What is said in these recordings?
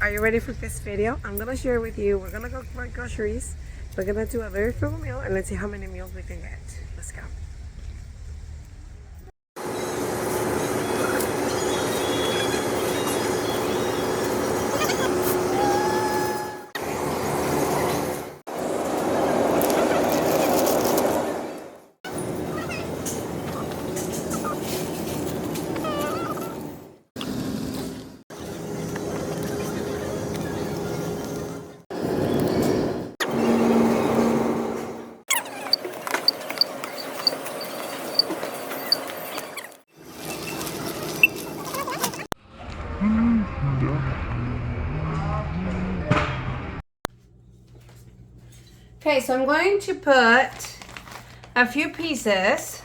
are you ready for this video? I'm gonna share with you, we're gonna go buy groceries, we're gonna do a very frugal meal, and let's see how many meals we can get. Let's go. Okay, so I'm going to put a few pieces.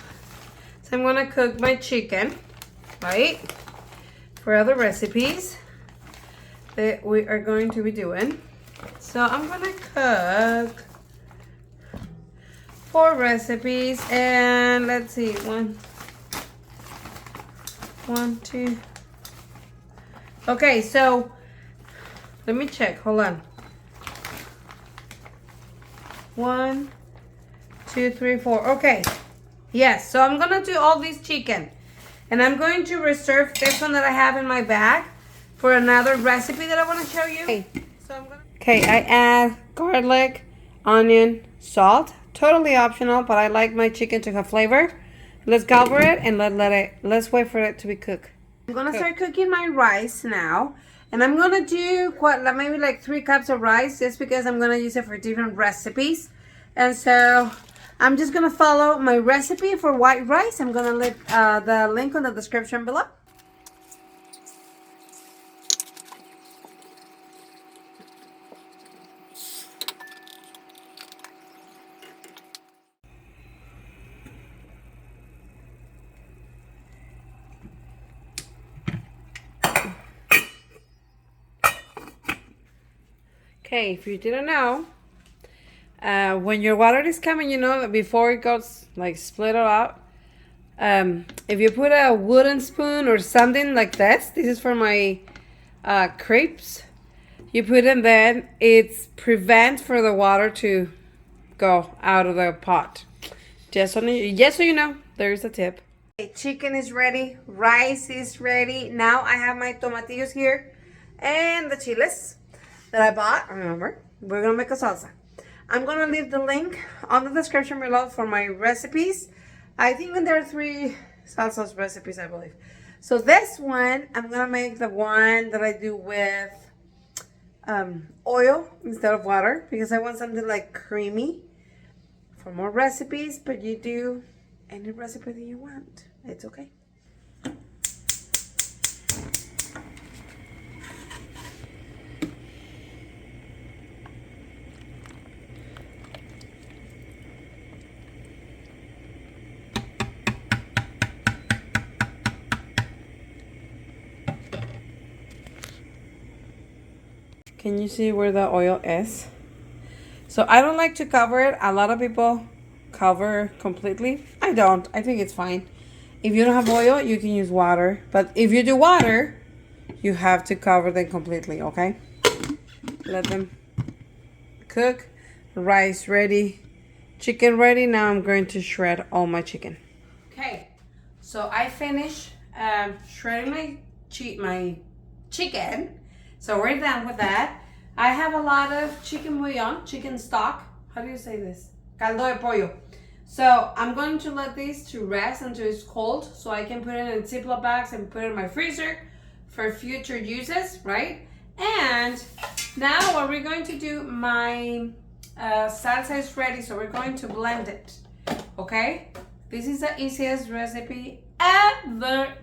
So I'm gonna cook my chicken, right? For other recipes that we are going to be doing. So I'm gonna cook 4 recipes, and let's see, one, two. Okay, so let me check, hold on. 1, 2, 3, 4. Okay. Yes, so I'm gonna do all these chicken, and I'm going to reserve this one that I have in my bag for another recipe that I want to show you. Okay, so I add garlic, onion, salt. Totally optional, but I like my chicken to have flavor. Let's cover it and let's wait for it to be cooked. I'm gonna start cooking my rice now. And I'm gonna do maybe like 3 cups of rice, just because I'm gonna use it for different recipes. And so I'm just gonna follow my recipe for white rice. I'm gonna leave the link on the description below. Okay, if you didn't know, when your water is coming, you know, before it goes like split it out, if you put a wooden spoon or something like this is for my crepes, you put it, then it prevents for the water to go out of the pot. Just so you know, there's a tip. Okay, chicken is ready, rice is ready. Now I have my tomatillos here and the chiles that I bought. Remember, we're gonna make a salsa. I'm gonna leave the link on the description below for my recipes. I think there are 3 salsas recipes, I believe. So this one, I'm gonna make the one that I do with oil instead of water, because I want something like creamy. For more recipes, but you do any recipe that you want. It's okay. Can you see where the oil is? So I don't like to cover it. A lot of people cover completely. I don't. I think it's fine. If you don't have oil, you can use water. But if you do water, you have to cover them completely, okay? Let them cook. Rice ready. Chicken ready. Now I'm going to shred all my chicken. Okay. So I finished shredding my chicken. So we're done with that. I have a lot of chicken bouillon, chicken stock. How do you say this? Caldo de pollo. So I'm going to let these to rest until it's cold, so I can put it in Ziploc bags and put it in my freezer for future uses, right? And now what we're going to do, my salsa is ready, so we're going to blend it, okay? This is the easiest recipe ever.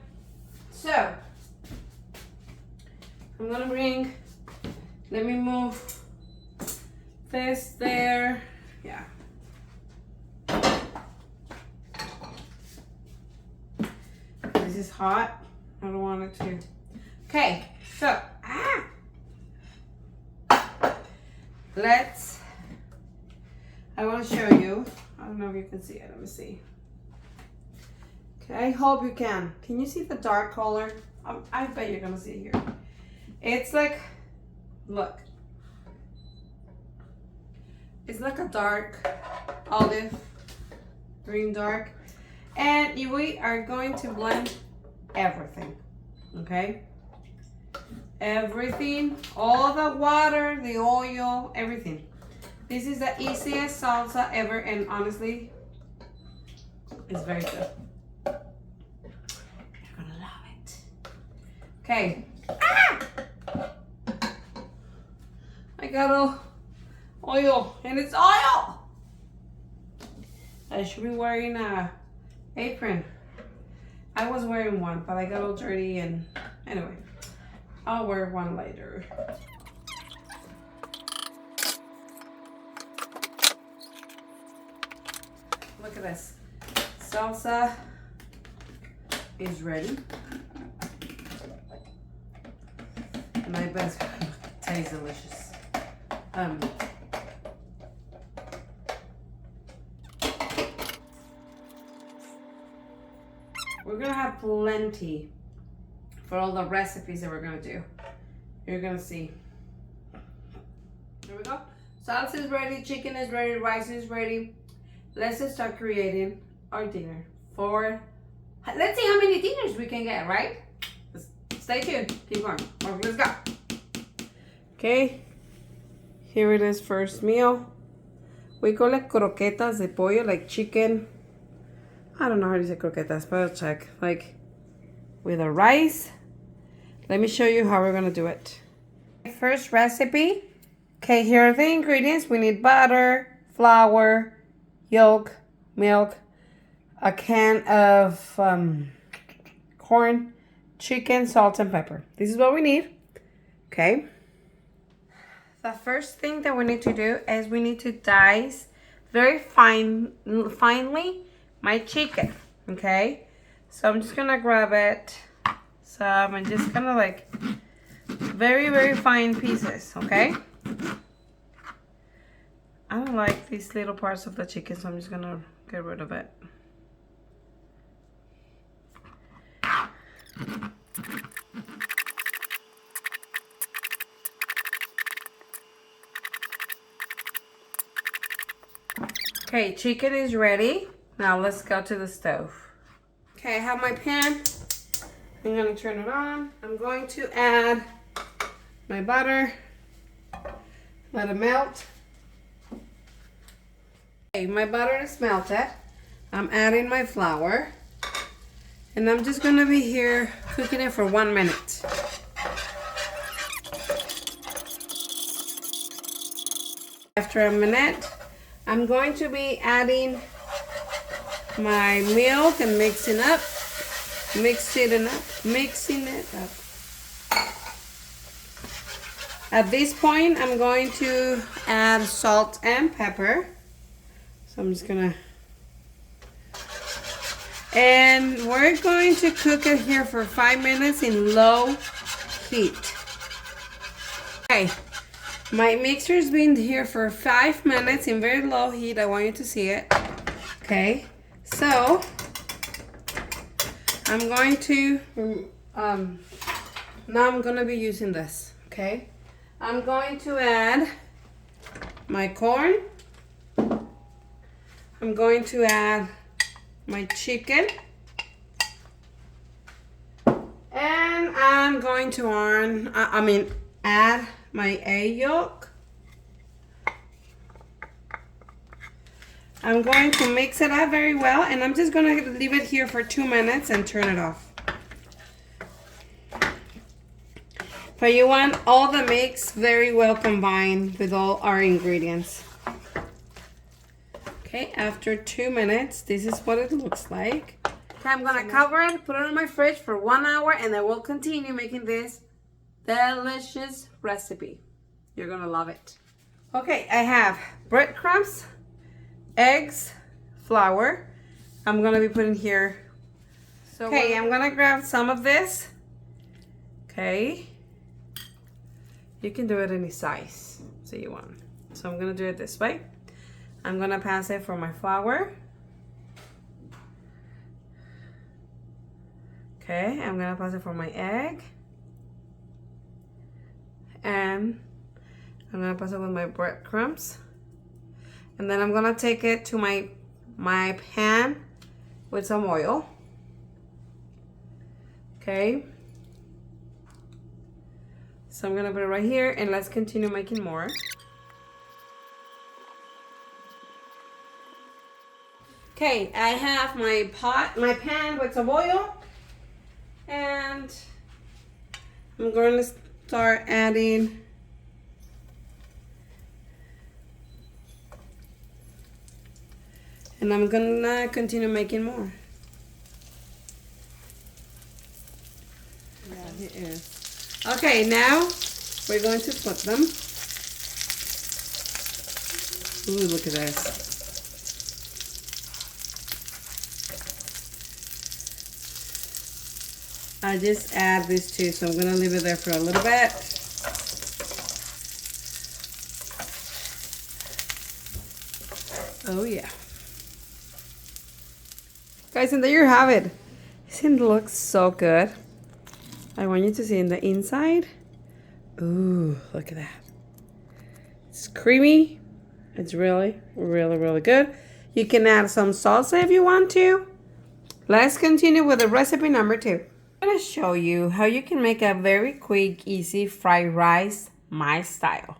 So I'm gonna let me move this there. Yeah. This is hot. I don't want it to. Okay, so I want to show you. I don't know if you can see it. Let me see. Okay, I hope you can. Can you see the dark color? I bet you're gonna see it here. It's like Look. It's like a dark olive, green dark. And we are going to blend everything, okay? Everything, all the water, the oil, everything. This is the easiest salsa ever, and honestly, it's very good. You're gonna love it. Okay. Ah! I got a oil, and it's oil. I should be wearing a apron. I was wearing one, but I got all dirty, and anyway, I'll wear one later. Look at this. Salsa is ready. And I bet it tastes delicious. We're gonna have plenty for all the recipes that we're gonna do. You're gonna see. There we go. Salsa is ready, chicken is ready, rice is ready. Let's just start creating our dinner for, let's see how many dinners we can get, right? Stay tuned, keep going, let's go. Okay, here it is, first meal. We call it croquetas de pollo, like chicken. I don't know how to say croquetas, but I'll check. Like with a rice. Let me show you how we're gonna do it. First recipe. Okay, here are the ingredients. We need butter, flour, yolk, milk, a can of corn, chicken, salt, and pepper. This is what we need. Okay. The first thing that we need to do is we need to dice very finely my chicken. Okay. So I'm just gonna grab it. So I'm just gonna like very fine pieces. Okay. I don't like these little parts of the chicken, so I'm just gonna get rid of it. Okay, chicken is ready. Now let's go to the stove. Okay, I have my pan. I'm gonna turn it on. I'm going to add my butter. Let it melt. Okay, my butter is melted. I'm adding my flour. And I'm just gonna be here cooking it for 1 minute. After a minute, I'm going to be adding my milk and mixing it up. At this point, I'm going to add salt and pepper. So I'm just gonna, and we're going to cook it here for 5 minutes in low heat. Okay, my mixer's been here for 5 minutes in very low heat. I want you to see it. Okay, so I'm going to, now I'm gonna be using this, okay? I'm going to add my corn. I'm going to add my chicken. And I'm going to add my egg yolk. I'm going to mix it up very well, and I'm just going to leave it here for 2 minutes and turn it off. But you want all the mix very well combined with all our ingredients. Okay, after 2 minutes, this is what it looks like. Okay, I'm gonna cover it, put it in my fridge for 1 hour, and then we'll continue making this delicious recipe. You're gonna love it. Okay, I have breadcrumbs, eggs, flour. I'm gonna be putting here. Okay, I'm gonna grab some of this. Okay. You can do it any size that you want. So I'm gonna do it this way. I'm gonna pass it for my flour. Okay, I'm gonna pass it for my egg. And I'm gonna pass it with my breadcrumbs. And then I'm gonna take it to my pan with some oil. Okay. So I'm gonna put it right here and let's continue making more. Okay, I have my pan with some oil, and I'm going to start adding and I'm gonna continue making more. Yeah, it is. Okay, now we're going to put them. Ooh, look at this. I just add this too, so I'm gonna leave it there for a little bit. Oh yeah. Guys, and there you have it. Doesn't it look so good? I want you to see in the inside. Ooh, look at that. It's creamy. It's really, really, really good. You can add some salsa if you want to. Let's continue with the recipe number 2. I'm going to show you how you can make a very quick, easy fried rice, my style.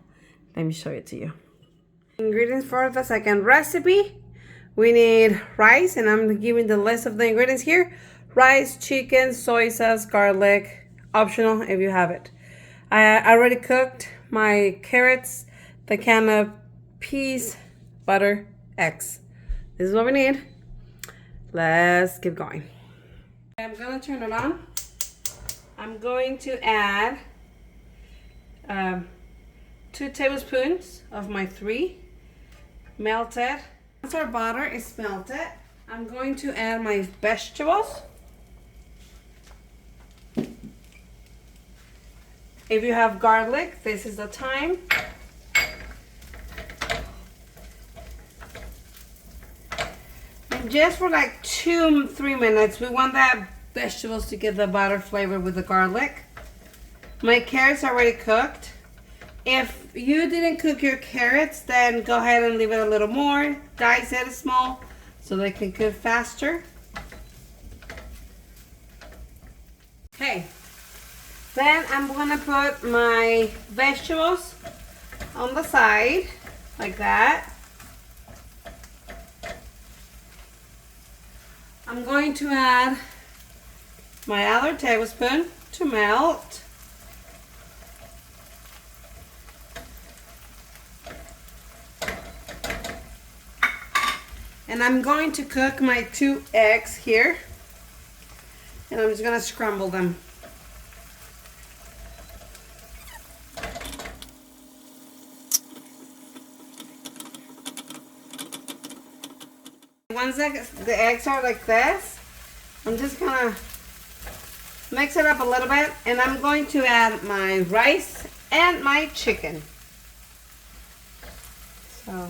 Let me show it to you. Ingredients for the second recipe. We need rice, and I'm giving the list of the ingredients here. Rice, chicken, soy sauce, garlic, optional if you have it. I already cooked my carrots, the can of peas, butter, eggs. This is what we need. Let's keep going. I'm gonna turn it on. I'm going to add 2 tablespoons of my 3 melted. Once our butter is melted, I'm going to add my vegetables. If you have garlic, this is the time. And just for like 2-3 minutes, we want that vegetables to get the butter flavor with the garlic. My carrots are already cooked. If you didn't cook your carrots, then go ahead and leave it a little more. Dice it small so they can cook faster. Okay. Then I'm gonna put my vegetables on the side, like that. I'm going to add my other tablespoon to melt. And I'm going to cook my 2 eggs here. And I'm just gonna scramble them. Once the eggs are like this, I'm just gonna mix it up a little bit, and I'm going to add my rice and my chicken. So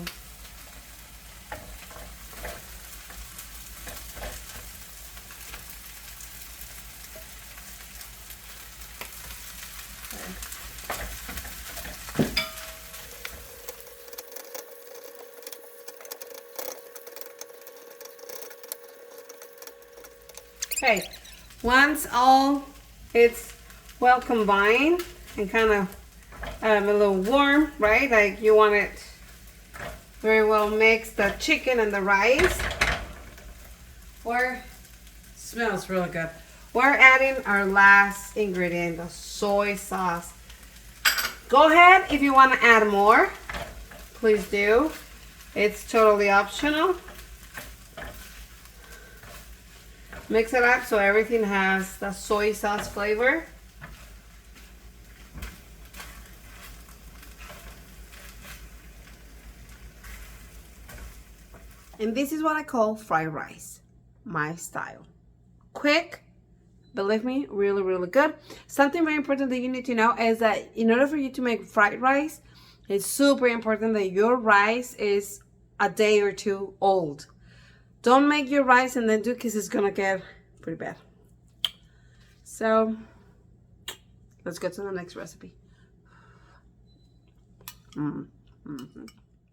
okay, once all it's well combined and kind of a little warm, right? Like you want it very well mixed, the chicken and the rice. Smells really good. We're adding our last ingredient, the soy sauce. Go ahead if you want to add more, please do. It's totally optional. Mix it up so everything has the soy sauce flavor. And this is what I call fried rice, my style. Quick, believe me, really, really good. Something very important that you need to know is that in order for you to make fried rice, it's super important that your rice is a day or 2 old. Don't make your rice and then do, because it's gonna get pretty bad. So let's get to the next recipe.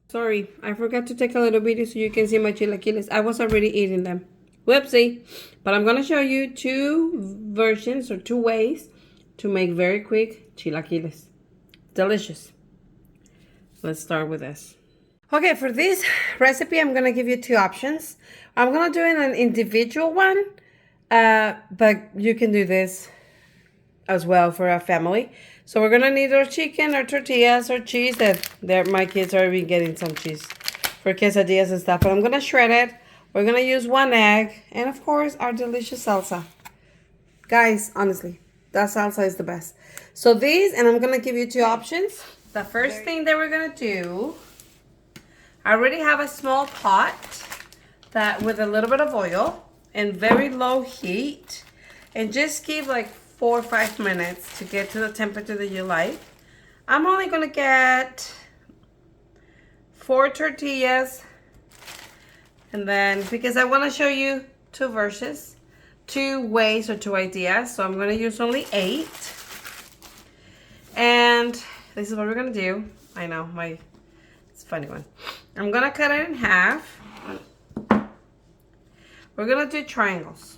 Sorry, I forgot to take a little video so you can see my chilaquiles. I was already eating them. Whoopsie. But I'm going to show you two versions or two ways to make very quick chilaquiles. Delicious. Let's start with this. Okay, for this recipe, I'm going to give you two options. I'm going to do an individual one, but you can do this as well for a family. So we're going to need our chicken, our tortillas, our cheese. My kids are already getting some cheese for quesadillas and stuff. But I'm going to shred it. We're going to use 1 egg. And, of course, our delicious salsa. Guys, honestly, that salsa is the best. So these, and I'm going to give you two options. The first thing that we're going to do, I already have a small pot that with a little bit of oil and very low heat. And just give like 4 or 5 minutes to get to the temperature that you like. I'm only going to get 4 tortillas. And then, because I want to show you two versions, 2 ways or 2 ideas. So I'm going to use only 8. And this is what we're going to do. I know, it's a funny one. I'm going to cut it in half. We're going to do triangles.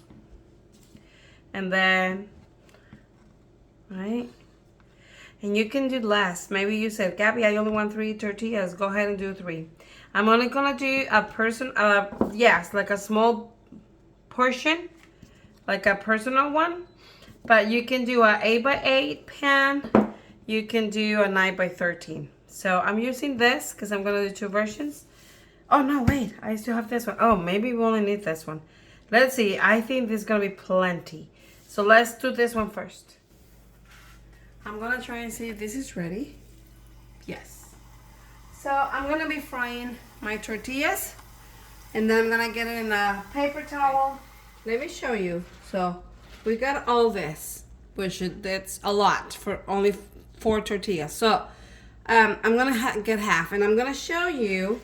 And then, right? And you can do less. Maybe you said, Gabby, I only want 3 tortillas. Go ahead and do 3. I'm only going to do like a small portion, like a personal one. But you can do a 8x8 pan. You can do a 9x13. So I'm using this because I'm going to do 2 versions. Oh, no, wait. I still have this one. Oh, maybe we only need this one. Let's see. I think there's going to be plenty. So let's do this one first. I'm going to try and see if this is ready. Yes. So I'm going to be frying my tortillas. And then I'm going to get it in a paper towel. Let me show you. So we got all this, which that's a lot for only 4 tortillas. So I'm going to get half. And I'm going to show you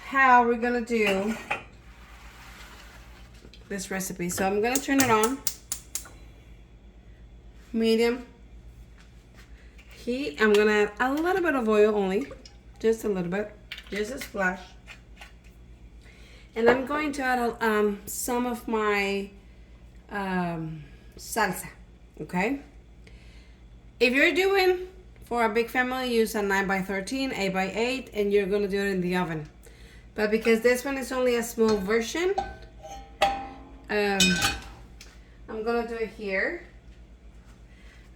how we're going to do this recipe. So I'm going to turn it on. Medium heat. I'm going to add a little bit of oil only. Just a little bit. Just a splash. And I'm going to add some of my salsa. Okay? If you're doing for a big family, use a 9x13, 8x8, and you're going to do it in the oven. But because this one is only a small version, I'm going to do it here.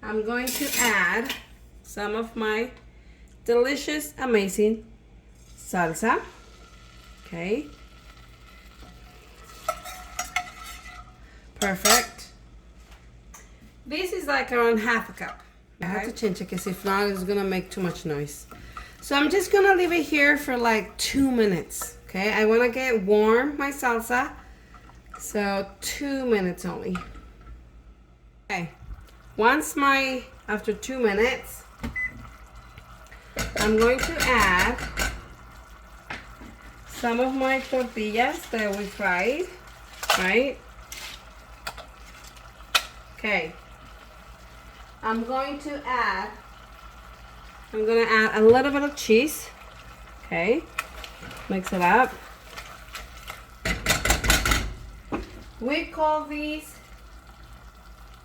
I'm going to add some of my delicious, amazing salsa. Okay. Perfect. This is like around half a cup. I have to change it because if not, it's going to make too much noise. So I'm just going to leave it here for like 2 minutes. Okay. I want to get warm my salsa. So 2 minutes only. Okay. After 2 minutes, I'm going to add some of my tortillas that we fried, right? Okay. I'm going to add a little bit of cheese. Okay. Mix it up. We call these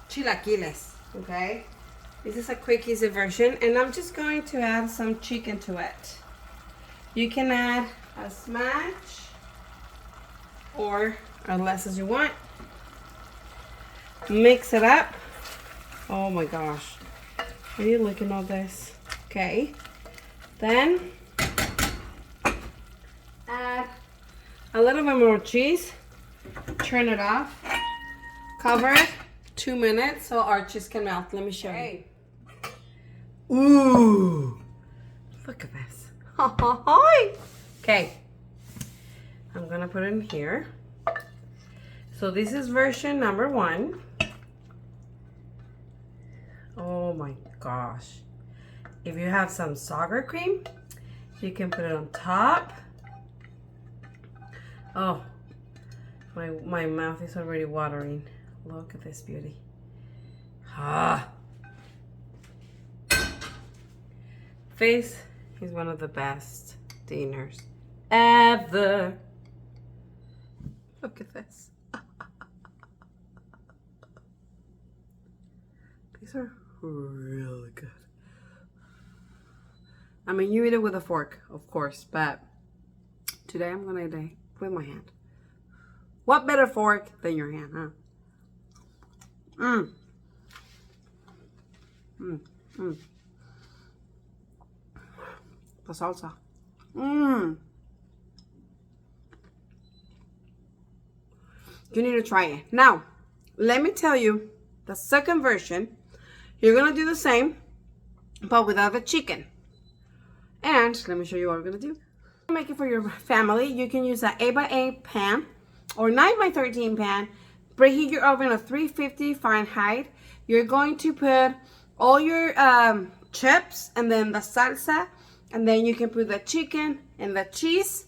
chilaquiles. Okay. This is a quick, easy version, and I'm just going to add some chicken to it. You can add a smash or as less as you want. Mix it up. Oh my gosh. Are you looking at this? Okay. Then add a little bit more cheese. Turn it off. Cover it 2 minutes so our cheese can melt. Let me show you. Ooh. Look at this. Okay. I'm gonna put it in here. So this is version number 1. Oh my gosh. If you have some sour cream, you can put it on top. Oh, my mouth is already watering. Look at this beauty. This He's one of the best diners ever. Look at this. These are really good. I mean, you eat it with a fork, of course, but today I'm gonna eat it with my hand. What better fork than your hand, huh? Mmm. Mmm. Mmm. The salsa. Mmm. You need to try it. Now, let me tell you the second version. You're gonna do the same, but without the chicken. And let me show you what we're gonna do. Make it for your family. You can use an 8x8 pan or 9x13 pan. Preheat your oven at 350 Fahrenheit. You're going to put all your chips and then the salsa, and then you can put the chicken and the cheese.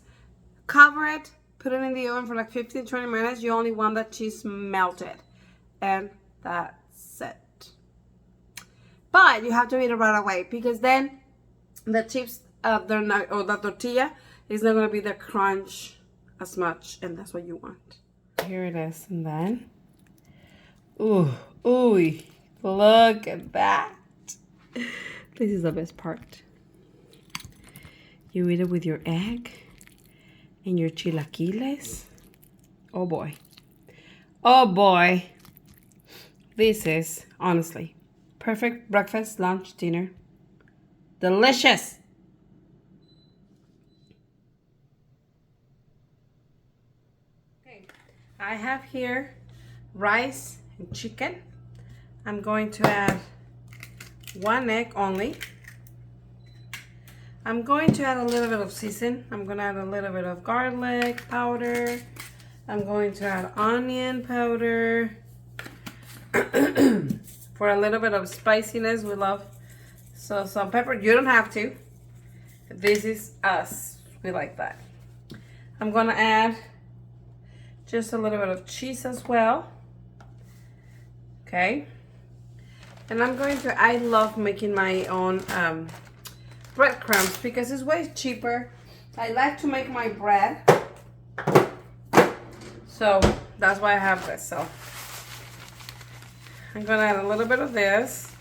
Cover it. Put it in the oven for like 15-20 minutes. You only want the cheese melted, and that's it. But you have to eat it right away because then the chips, they're not, or the tortilla is not gonna be the crunch as much, and that's what you want. Here it is, and then, ooh, look at that. This is the best part. You eat it with your egg and your chilaquiles. Oh boy. Oh boy. This is, honestly, perfect breakfast, lunch, dinner. Delicious. Okay, I have here rice and chicken. I'm going to add 1 egg only. I'm going to add a little bit of season. I'm going to add a little bit of garlic powder. I'm going to add onion powder. For a little bit of spiciness, we love some pepper. You don't have to. This is us. We like that. I'm going to add just a little bit of cheese as well. Okay. And I love making my own breadcrumbs because it's way cheaper. I like to make my bread. So that's why I have this. So I'm gonna add a little bit of this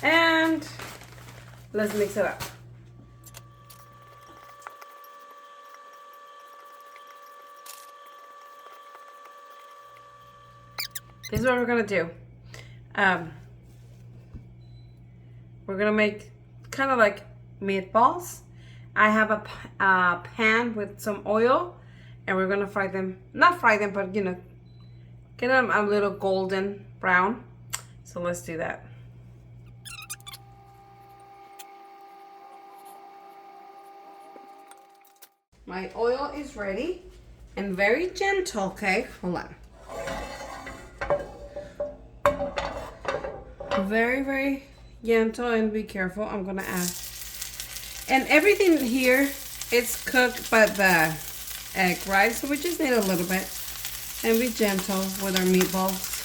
and let's mix it up. This is what we're gonna do. We're gonna make kind of like meatballs. I have a pan with some oil, and we're gonna fry them. Not fry them, but you know, get them a little golden brown. So let's do that. My oil is ready and very gentle. Okay, hold on. Very, very gentle, and be careful. I'm gonna add, and everything here is cooked by the egg, right? So we just need a little bit, and be gentle with our meatballs.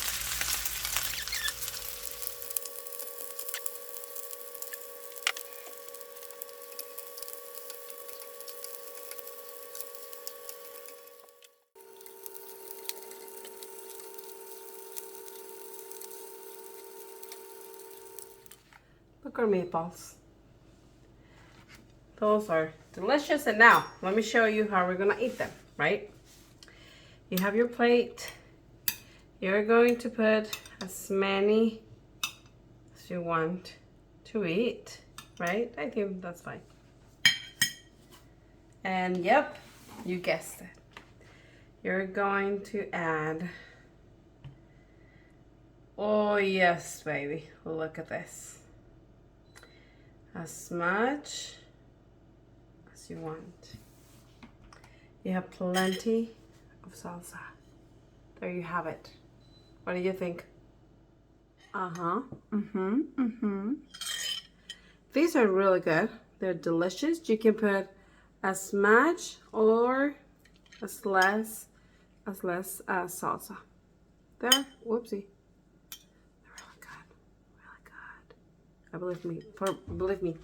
Look at our meatballs. Those are delicious. And now, let me show you how we're gonna eat them, right? You have your plate. You're going to put as many as you want to eat, right? I think that's fine. And yep, you guessed it. You're going to add, oh yes, baby, look at this. As much as you want. You have plenty of salsa. There you have it. What do you think? These are really good. They're delicious. You can put as much or as less salsa. There, whoopsie. Believe me.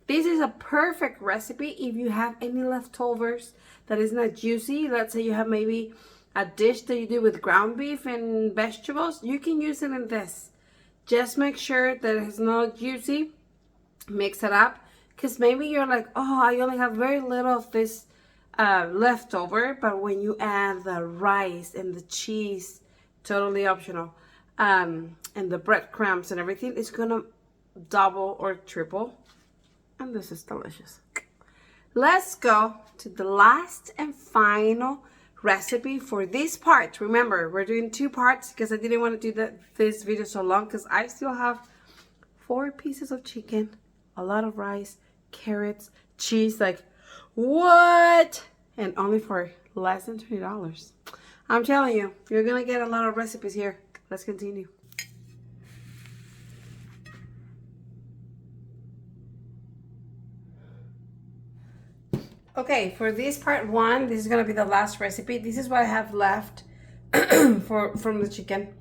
This is a perfect recipe if you have any leftovers that is not juicy. Let's say you have maybe a dish that you do with ground beef and vegetables. You can use it in this. Just make sure that it's not juicy. Mix it up. Because maybe you're like, oh, I only have very little of this leftover. But when you add the rice and the cheese, totally optional, and the breadcrumbs and everything, it's going to double or triple. And this is delicious. Let's go to the last and final recipe for this part. Remember, we're doing 2 parts because I didn't want to do this video so long because I still have 4 pieces of chicken, a lot of rice, carrots, cheese, like what? And only for less than $20. I'm telling you, you're gonna get a lot of recipes here. Let's continue. Okay, for this part 1, this is gonna be the last recipe. This is what I have left from the chicken,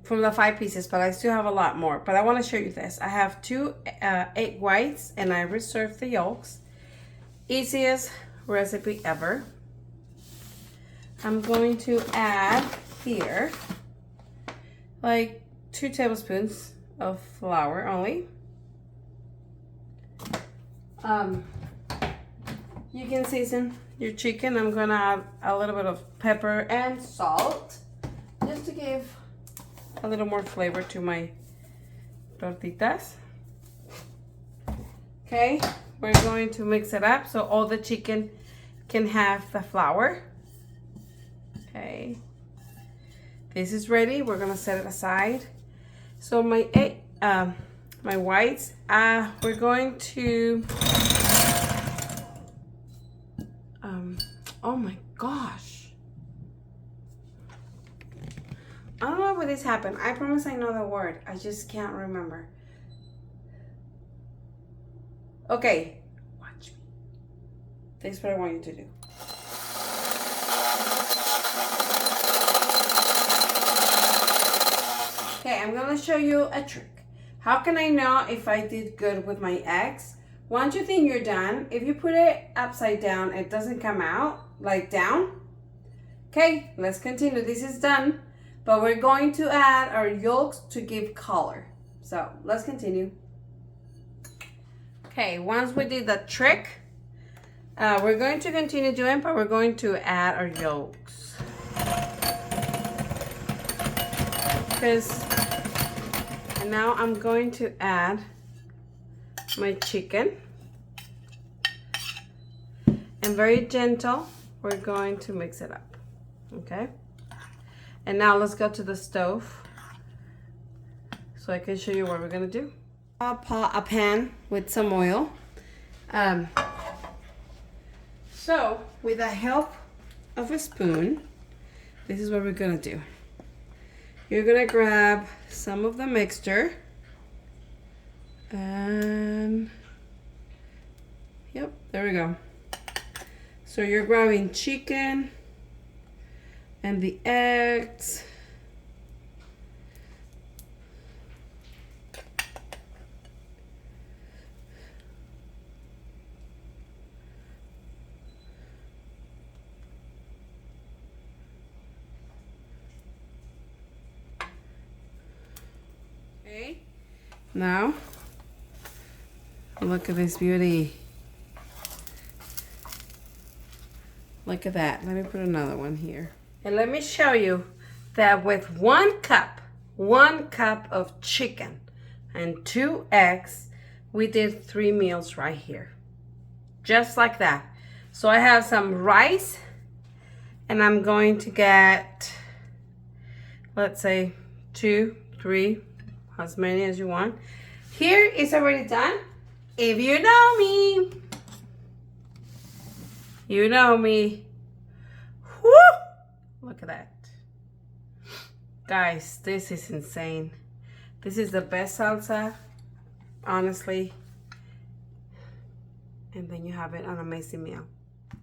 from the 5 pieces, but I still have a lot more. But I want to show you this. I have 2 egg whites, and I reserved the yolks. Easiest recipe ever. I'm going to add here like 2 tablespoons of flour only. You can season your chicken. I'm gonna add a little bit of pepper and salt just to give a little more flavor to my tortitas. Okay, we're going to mix it up so all the chicken can have the flour. Okay, this is ready. We're gonna set it aside. So my whites, we're going to oh my gosh, I don't know why this happened. I promise I know the word. I just can't remember. Okay, watch me. This is what I want you to do. Okay, I'm gonna show you a trick. How can I know if I did good with my eggs? Once you think you're done, if you put it upside down, it doesn't come out like down. Okay, let's continue. This is done, but we're going to add our yolks to give color. So let's continue. Okay, once we did the trick, we're going to continue doing, but we're going to add our yolks. And now I'm going to add my chicken. And very gentle, we're going to mix it up. Okay? And now let's go to the stove so I can show you what we're gonna do. A pan with some oil. So with the help of a spoon, this is what we're gonna do. You're gonna grab some of the mixture and yep, there we go. So you're grabbing chicken and the eggs. Okay, now look at this beauty. Look at that. Let me put another one here. And let me show you that with 1 cup of chicken and 2 eggs, we did 3 meals right here. Just like that. So I have some rice and I'm going to get, let's say 2, 3, as many as you want. Here is already done. If you know me, you know me. Woo! Look at that. Guys, this is insane. This is the best salsa, honestly. And then you have it an amazing meal.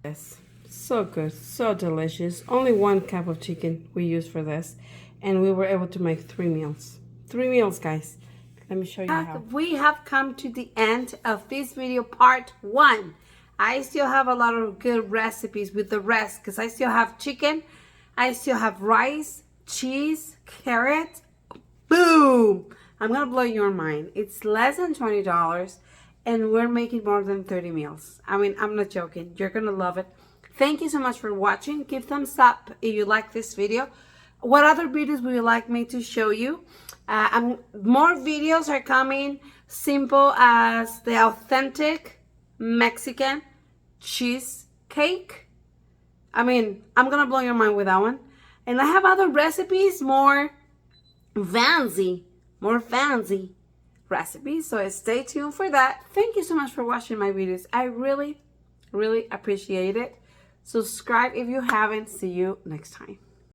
Yes, so good, so delicious. Only 1 cup of chicken we used for this. And we were able to make 3 meals. 3 meals, guys. Let me show you how. We have come to the end of this video, part 1. I still have a lot of good recipes with the rest because I still have chicken, I still have rice, cheese, carrot. Boom! I'm gonna blow your mind. It's less than $20 and we're making more than 30 meals. I mean, I'm not joking. You're gonna love it. Thank you so much for watching. Give thumbs up if you like this video. What other videos would you like me to show you? More videos are coming, simple as the authentic Mexican cheesecake. I mean, I'm gonna blow your mind with that one. And I have other recipes, more fancy recipes. So stay tuned for that. Thank you so much for watching my videos. I really appreciate it. Subscribe if you haven't. See you next time.